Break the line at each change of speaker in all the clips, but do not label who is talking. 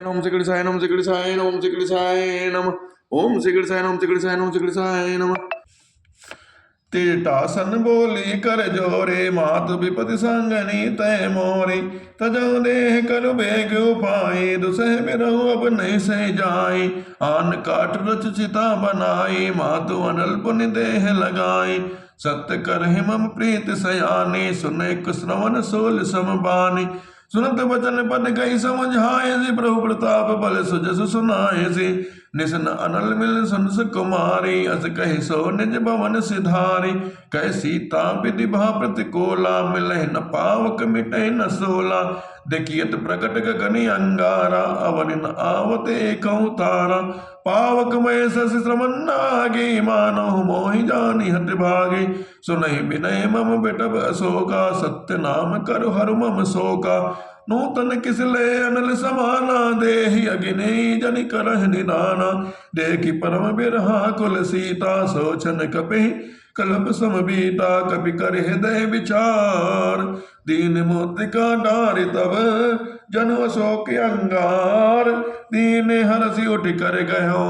ओम श्री गणेशाय नमः, श्री गणेशाय नमः, ओम श्री गणेशाय नमः, ओम श्री गणेशाय नमः, श्री गणेशाय नमः, श्री गणेशाय नमः। तीर्थासन बोली कर जोरे मात विपति संगनी तय मोरी तजो देह करु बेग उपाय दुसह बिरहु अब नहीं सह जाय आन काट रच चिता बनाई मातु अनल पुनि देह लगाई सत्य कर मम प्रीत सयानी सुने कुश्रवण सोल समबानी सुनत वचन पद गई समझाए से प्रभु प्रताप बल सुजस सुनाए से निसन अनल मिल सुनस कुमारी अस कहि सो निज भवन सिधारी कह सीता विधि भा प्रतिकोला मिलह न पावक मिटे न सोला देखियत प्रकट गगनि अंगारा अवन न आवते कहूँ तारा पावक मय सस श्रमन आगे मानो मोहि जानी हट भागे सुनहि विनय मम बेटब अशोका सत्य नाम करु हरु मम शोका नूतन किसले अनल समाना देहि अगिने जनि करह निदाना देखि परम बिरहा कुल सीता सोचन कपि कलप समबीता कपि कर हृदय विचार दीन मोतिका डारि तब जन अशोक अंगार दीन हरसि उठ कर गयो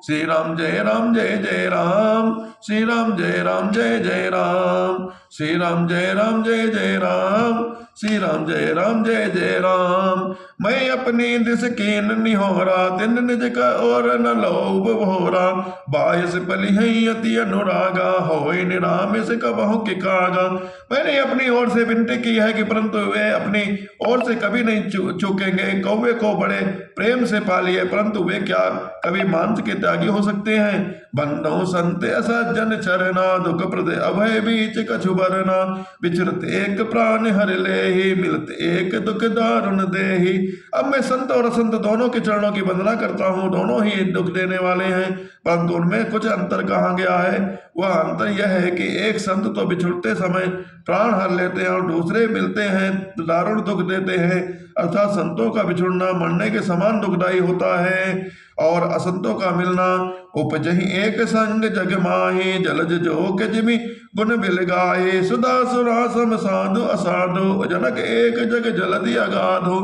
श्री राम जय राम जय जय राम श्री राम जय राम जय जय राम श्री राम जय राम जय जय राम श्री राम जय राम जय जय राम मैं अपनी दिस कीन निहोरा दिन निज का और न लोभ भोरा बायस पली है अति अनुरागा होय निराम से कबहु के कागा मैंने अपनी ओर से विनती की है कि परंतु वे अपनी ओर से कभी नहीं चूकेंगे कौवे को बड़े प्रेम से पालिए परंतु वे क्या कभी मांस के त्यागी हो सकते हैं बंधो संत असज्जन चरना दुख प्रद अभय बीच कछु बरना विचरत एक प्राण हर ले ही मिलत एक दुख दारुण दे ही अब मैं संत और असंत दोनों के चरणों की वंदना करता हूँ दोनों ही दुख देने वाले हैं परंतु उनमें कुछ अंतर कहा गया है वह अंतर यह है कि एक संत तो बिछुड़ते समय प्राण हर लेते हैं और दूसरे मिलते हैं तो दारुण दुख देते हैं अर्थात संतों का बिछुड़ना मरने के समान दुखदायी होता है और असंतों का मिलना उपजहि एक संग जग माहे जलज जो के जिमि गुण बिल गाये सुधा सुरा सम साधु असाधु जनक एक जग जलधि अगाधु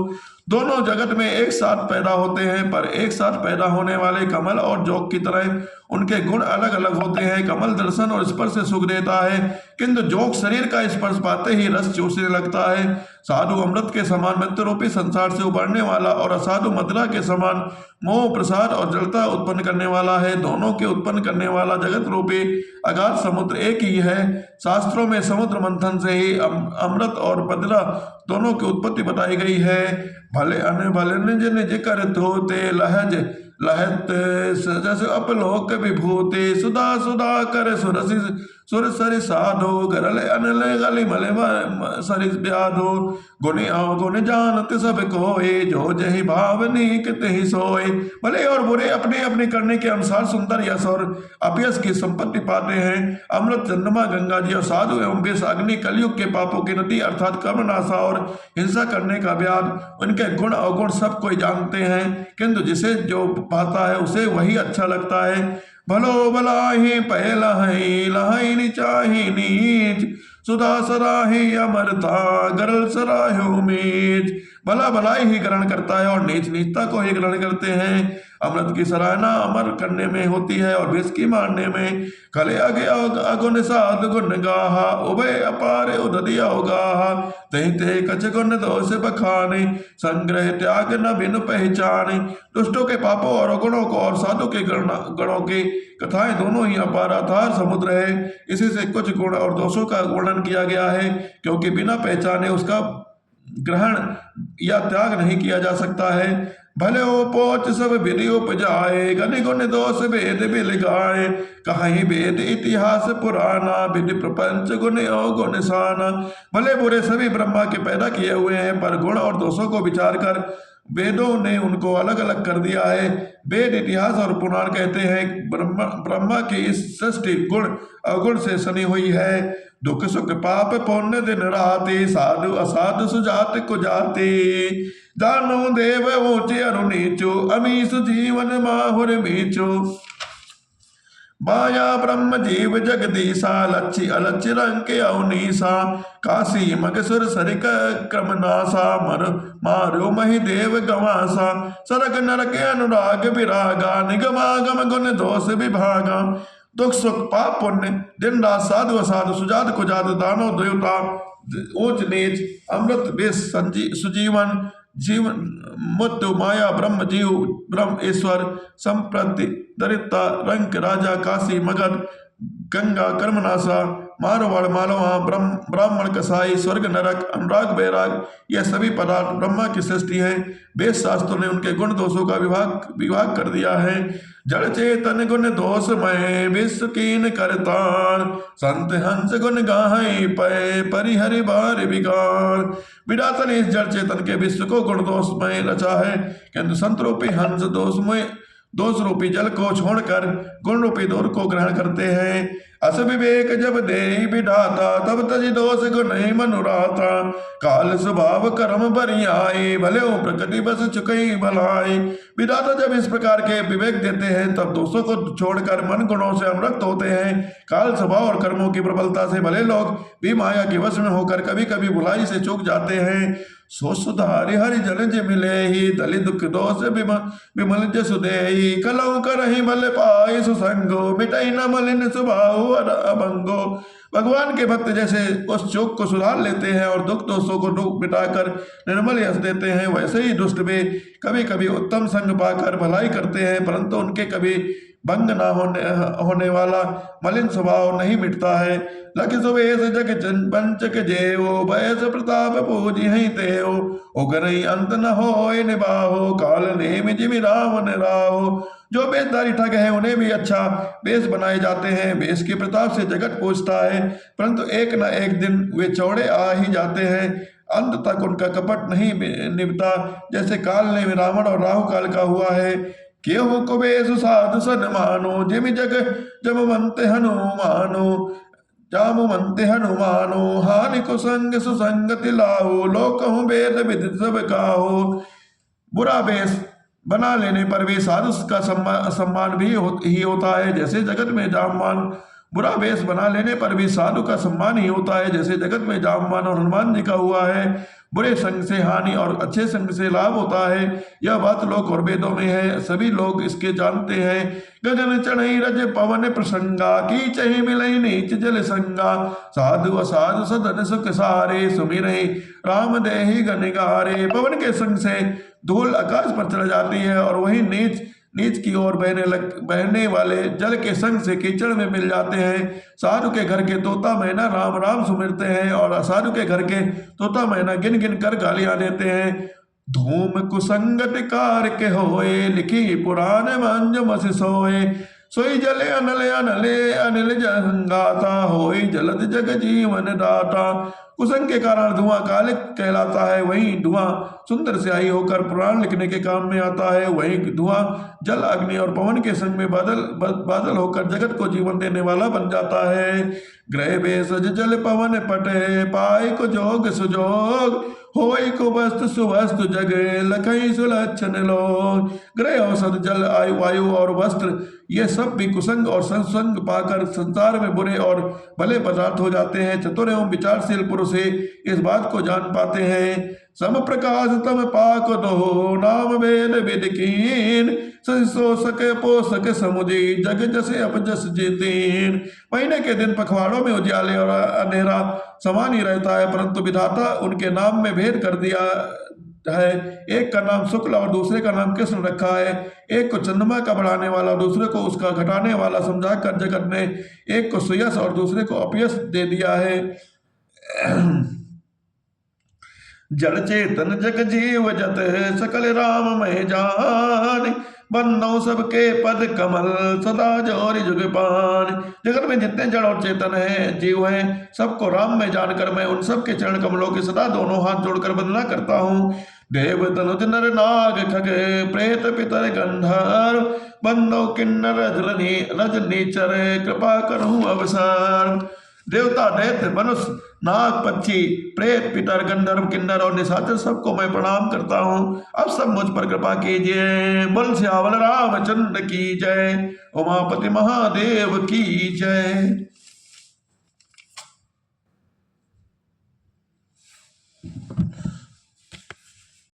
दोनों जगत में एक साथ पैदा होते हैं पर एक साथ पैदा होने वाले कमल और जोग की तरह उनके गुण अलग अलग होते हैं कमल दर्शन और स्पर्श से सुख देता है किंतु जोग शरीर का स्पर्श पाते ही रस चूसने लगता है साधु अमृत के समान मृत्यु रूपी संसार से उबरने वाला और असाधु मदिरा के समान मोह प्रसाद और जड़ता उत्पन्न करने वाला है दोनों के उत्पन्न करने वाला जगत रूपी अगाध समुद्र एक ही है शास्त्रों में समुद्र मंथन से ही अमृत और मदिरा दोनों की उत्पत्ति बताई गई है भले अन भले निज निज कर धोते लहज लहत सजस अपलोक विभूति सुधा सुधा कर सुरसि सुर सरि साधो गरल अनल गली मले सरि व्याधो गुनि अवगुण जानत सब कोय जो जहि भावनी कितहि सोय भले और बुरे अपने अपने करने के अनुसार सुंदर यश और अपयश की संपत्ति पाते हैं अमृत चंद्रमा गंगा जी और साधु एवं विष अग्नि कलयुग के पापों की नदी अर्थात कर्मनाशा और हिंसा करने का व्याध उनके गुण अवगुण सब कोई जानते हैं किंतु जिसे जो पाता है उसे वही अच्छा लगता है भलो भलाही पहला लहाई नीचाही नीच सुधा सराही अमरता गरल सराह्यो मीच भला भलाई ही ग्रहण करता है और नीच नीचता को ही ग्रहण करते हैं अमृत की सराहना अमर करने में होती है और विष की मारने में खले आगे अगुण साध गुण गाहा उभय अपार उदिया गाहा तही ते कच गुण दोष बखाने संग्रह त्याग न बिन पहचाने दुष्टों के पापों और अगुणों को और साधु के गणों की कथाएं दोनों ही अपार अथार समुद्र है इसी से कुछ गुण और दोषों का वर्णन किया गया है क्योंकि बिना पहचाने उसका ग्रहण या त्याग नहीं किया जा सकता है भले ओ पोच सब विधि उपजाए गनि गुण दोष वेद बिल गाए कहीं वेद इतिहास पुराना विधि प्रपंच गुण अवगुण साना भले बुरे सभी ब्रह्मा के पैदा किए हुए हैं पर गुण और दोषों को विचार कर वेदों ने उनको अलग अलग कर दिया है वेद इतिहास और पुराण कहते हैं ब्रह्मा की इस सृष्टि गुण अवगुण से सनी हुई है दुख सुख पाप पुण्य दिन राति साधु असाधु सुजात कुजाति दानो देव ऊंचे अरु नीचो अमीसु जीवन माहुर मीचो माया ब्रह्म जीव जगदीशा लच्छी अलच्छि रंग के अवनीसा काशी मगसुर सरिक क्रमनासा मर मारो मही देव गवासा सरग नरक अनुराग विरागा निगमागम गुण दोष विभागा दुख सुख पाप पुण्य दिन रात साधु असाधु सुजात कुजात दानव देवता ऊंच नीच अमृत विष सुजीवन जीवन मृत्यु माया ब्रह्म जीव ब्रह्म ईश्वर संप्रति दरिद्रता रंक राजा काशी मगध गंगा कर्मनाशा मारवाड़ मालवा ब्राह्मण कसाई स्वर्ग नरक अनुराग बैराग यह सभी पदार्थ ब्रह्मा की सृष्टि है। वेद शास्त्रों ने उनके गुण दोषों का विभाग कर दिया है। जड़ चेतन गुण दोषमय विश्व कीन करतार संत हंस गुण गाहै पय परिहरि बार विकार। विधाता ने इस जड़ चेतन के विश्व को गुण दोषमय रचा है, किंतु संत रूपी हंस दोष रूपी जल को छोड़कर गुण रूपी दोष को ग्रहण करते हैं। अस विवेक जब दे विधाता तब तज दोष गुण मनुराता काल स्वभाव कर्म बरियाए भले प्रकृति बस चुकई भलाई। विधाता जब इस प्रकार के विवेक देते हैं तब दोषों को छोड़कर मन गुणों से अनुरक्त होते हैं। काल स्वभाव और कर्मों की प्रबलता से भले लोग भी माया के वश में होकर कभी कभी भुलाई से चूक जाते हैं। सो सुधारि हरि जन जे मिले ही दलि दुख दोष विमल जसु देहि कलौ करहि बल पाई सुसंगो मिटई न मलिन स्वभाव अभंगो। भगवान के भक्त जैसे उस चूक को सुधार लेते हैं और दुख दोषों को मिटाकर निर्मल यश देते हैं, वैसे ही दुष्ट भी कभी कभी उत्तम संग पाकर भलाई करते हैं, परंतु उनके कभी भंग न होने वाला मलिन स्वभाव नहीं मिटता है। लख सुवेश जग पंचक जेओ भयस प्रताप पूजी हई तेओ उगरई अंत न होय निभाओ काल नेमि जिमि रावण राहो। जो वेशधारी ठग है उन्हें भी अच्छा वेश बनाए जाते हैं। वेश के प्रताप से जगत पूछता है, परंतु एक न एक दिन वे चौड़े आ ही जाते हैं। अंत तक उनका कपट नहीं निभता, जैसे काल ने रावण और राहु काल का हुआ है। केहू को वेश साधु सन मानो जिमि जग जब मनते हनुमानो जामु मनते हनुमानो हानि को संग सुसंगति लाओ लोक हूँ वेद विदित सब काहो। बुरा वेश बना लेने पर वे साधु का सम्मान भी ही होता है, जैसे जगत में जामवान। बुरा वेश बना लेने पर भी साधु का सम्मान ही होता है, जैसे जगत में जामवान और हनुमान जी का हुआ है। बुरे संग से हानि और अच्छे संग से लाभ होता है, यह बात लोक और वेदों में है, सभी लोग इसके जानते हैं। गगन चढ़ई रज पवन प्रसंगा की चही मिलई नीच जल संगा साधु असाधु सदन सुख सारे सुमिरई राम देहि गनिगारे। पवन के संग से धूल आकाश पर चढ़ जाती है और वही नीच की ओर बहने वाले जल के संग से कीचड़ में मिल जाते हैं। साधु के घर के तोता मैना राम राम सुमिरते हैं और असाधु के घर के तोता मैना गिन गिन कर गालियां देते हैं। धूम कुसंगत कार के होए लिखी पुराण मंज मस सोए सोई जले अनले अनले अनिल जंगाता होई जलद जग जीवन दाता। कुसंग के कारण धुआं कालिक कहलाता है, वही धुआं सुंदर स्याही होकर पुराण लिखने के काम में आता है। वही धुआं जल अग्नि और पवन के संग में बादल होकर जगत को जीवन देने वाला बन जाता है। ग्रह बेसज जल पवन पटे पाए को जोग सुजोग होई को वस्तु सुवस्तु जगे लखई सुलक्षण लोग। ग्रह औषध जल आयु वायु और वस्त्र ये सब भी कुसंग और संसंग पाकर संसार में बुरे और भले पदार्थ हो जाते हैं। चतुर एवं विचारशील पुरुष इस बात को जान पाते हैं। सम प्रकाश तम पाक दो नाम वेद विदकीन सो सके पोषक समुझी जग जसे अपजस जितीन। महीने के दिन पखवाड़ों में उजाले और अंधेरा समान ही रहता है, परंतु विधाता उनके नाम में भेद कर दिया है। एक का नाम शुक्ल और दूसरे का नाम कृष्ण रखा है। एक को चंद्रमा का बढ़ाने वाला, दूसरे को उसका घटाने वाला समझाकर जगत ने एक को सुयश और दूसरे को अपयश दे दिया है। जड़ चेतन जग जीव जत सकल राम मय जान बंदो सबके पद कमल सदा जोरी जुग पान। जगत में जितने जड़ और चेतन हैं जीव हैं सबको राम में जानकर मैं उन सब के चरण कमलों के सदा दोनों हाथ जोड़कर वंदना करता हूँ। देव तनुज नर नाग खग प्रेत पितर गंधर्व बंदो किन्नर रजनीचर कृपा करूँ अवसर। देवता, दैत्य, मनुष्य, नाग, पक्षी, प्रेत, पितर, गंधर्व, किन्नर और निशाचर सबको मैं प्रणाम करता हूँ। अब सब मुझ पर कृपा कीजिए। बोल सियावर रामचंद्र की जय। उमापति महादेव की जय।